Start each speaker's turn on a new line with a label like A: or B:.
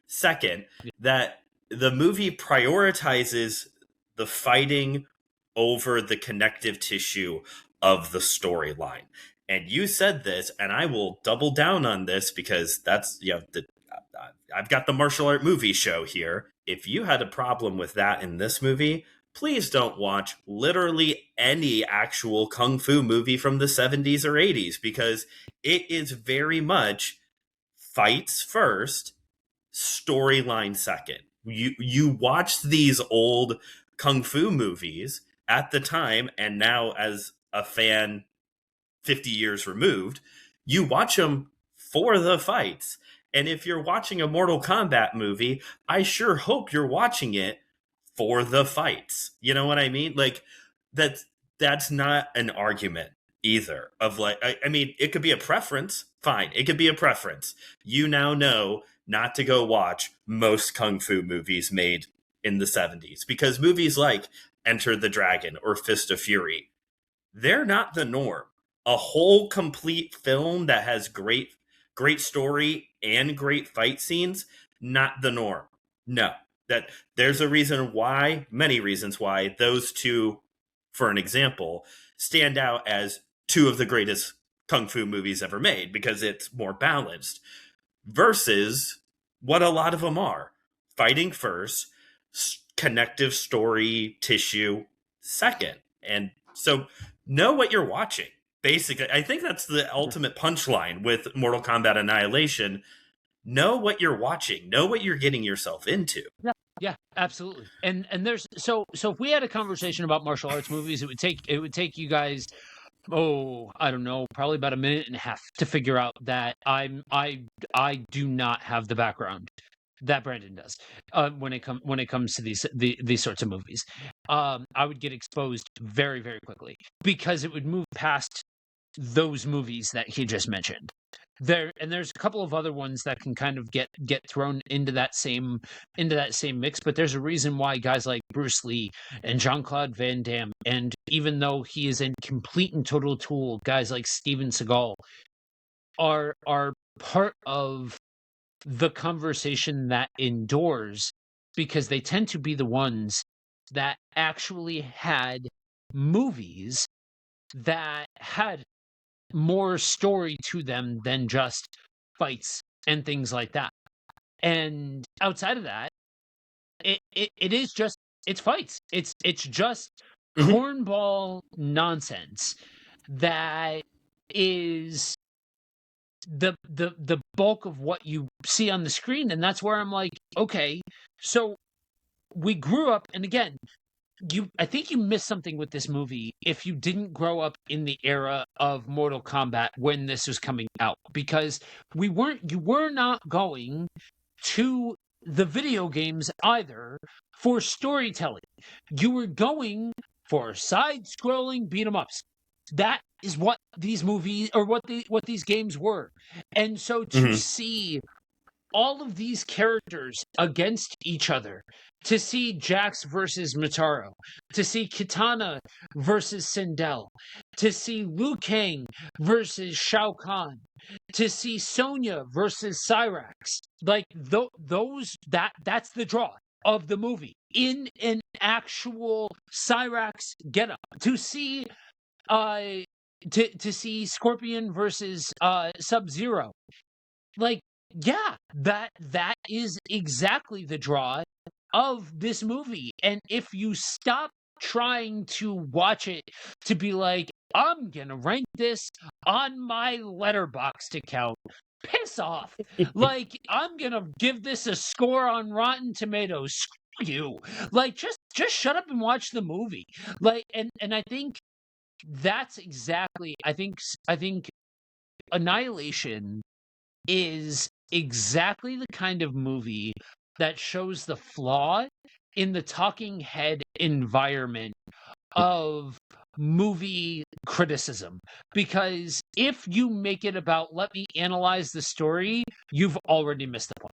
A: Second, that the movie prioritizes the fighting over the connective tissue of the storyline. And you said this, and I will double down on this because that's, I've got the martial art movie show here. If you had a problem with that in this movie, please don't watch literally any actual kung fu movie from the 70s or 80s, because it is very much fights first, storyline second. You watch these old kung fu movies at the time, and now as a fan 50 years removed, you watch them for the fights. And if you're watching a Mortal Kombat movie, I sure hope you're watching it for the fights. You know what I mean? Like, that's not an argument either. Of like, I mean, it could be a preference. Fine, it could be a preference. You now know not to go watch most kung fu movies made in the 70s, because movies like Enter the Dragon or Fist of Fury, they're not the norm. A whole complete film that has great story and great fight scenes, not the norm. No. That there's a reason why, many reasons why, those two, for an example, stand out as two of the greatest kung fu movies ever made, because it's more balanced versus what a lot of them are. Fighting first, connective story tissue second. And so know what you're watching. Basically, I think that's the ultimate punchline with Mortal Kombat Annihilation. Know what you're watching. Know what you're getting yourself into.
B: Yeah, absolutely. And there's so if we had a conversation about martial arts movies, it would take you guys, I don't know, probably about a minute and a half to figure out that I do not have the background that Brandon does when it comes to these sorts of movies. I would get exposed very, very quickly because it would move past those movies that he just mentioned. There's a couple of other ones that can kind of get thrown into that same mix, but there's a reason why guys like Bruce Lee and Jean-Claude Van Damme, and even though he is a complete and total tool, guys like Steven Seagal are part of the conversation that endures, because they tend to be the ones that actually had movies that had more story to them than just fights and things like that. And outside of that, it is just, it's fights. It's just cornball nonsense that is the bulk of what you see on the screen. And that's where I'm like, okay, so we grew up, and again, I think you missed something with this movie if you didn't grow up in the era of Mortal Kombat when this was coming out, because you were not going to the video games either for storytelling. You were going for side-scrolling beat 'em ups. That is what these movies, or what these games were. And so to see all of these characters against each other, to see Jax versus Motaro, to see Kitana versus Sindel, to see Liu Kang versus Shao Kahn, to see Sonya versus Cyrax, like that's the draw of the movie in an actual Cyrax getup. To see to see Scorpion versus Sub-Zero, like, yeah, that is exactly the draw of this movie. And if you stop trying to watch it to be like, I'm gonna rank this on my Letterboxd account, piss off. Like, I'm gonna give this a score on Rotten Tomatoes. Screw you. Like, just shut up and watch the movie. Like, and I think that's exactly, I think Annihilation is exactly the kind of movie that shows the flaw in the talking head environment of movie criticism. Because if you make it about, let me analyze the story, you've already missed the point.